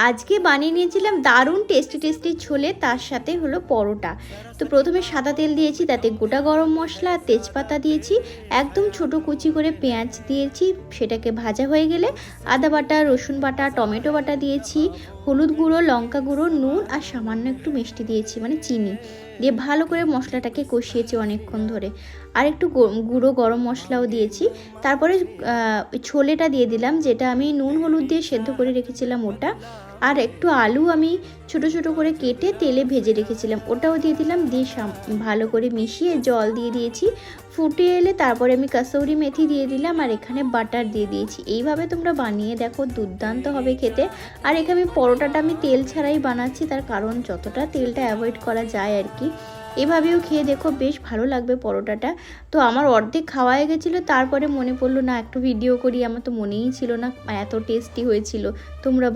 আজকে বানিয়ে নিয়েছিলাম দারুণ টেস্টি ছোলে, তার সাথে হলো পরোটা। তো প্রথমে সাদা তেল দিয়েছি, তাতে গোটা গরম মশলা আর তেজপাতা দিয়েছি, একদম ছোট কুচি করে পেঁয়াজ দিয়েছি, সেটাকে ভাজা হয়ে গেলে আদা বাটা, রসুন বাটা, টমেটো বাটা দিয়েছি, হলুদ গুঁড়ো, লঙ্কা গুঁড়ো, নুন আর সামান্য একটু মিষ্টি দিয়েছি মানে চিনি দিয়ে ভালো করে মশলাটাকে কষিয়েছি অনেকক্ষণ ধরে। আর একটু গুঁড়ো গরম মশলাও দিয়েছি। তারপরে ছোলেটা দিয়ে দিলাম, যেটা আমি নুন হলুদ দিয়ে সেদ্ধ করে রেখেছিলাম ওটা। আর একটু আলু আমি ছোট ছোট করে কেটে তেলে ভেজে রেখেছিলাম, ওটাও দিয়ে দিলাম। দিয়ে ভালো করে মিশিয়ে জল দিয়ে দিয়েছি। ফুটে এলে তারপরে আমি কাসৌরি মেথি দিয়ে দিলাম, আর এখানে বাটার দিয়ে দিয়েছি। এইভাবে তোমরা বানিয়ে দেখো, দুর্দান্ত হবে খেতে। আর এখানে পরোটাটা আমি তেল ছাড়াই বানাচ্ছি, তার কারণ যতটা তেলটা অ্যাভয়েড করা যায় আর কি। এভাবেও খেয়ে দেখো, বেশ ভালো লাগবে পরোটাটা। তো আমার অর্ধেক খাওয়া হয়ে গেছিলো, তারপরে মনে পড়লো না একটু ভিডিও করি, আমার তো মনেই ছিল না, এত টেস্টি হয়েছিল। তোমরা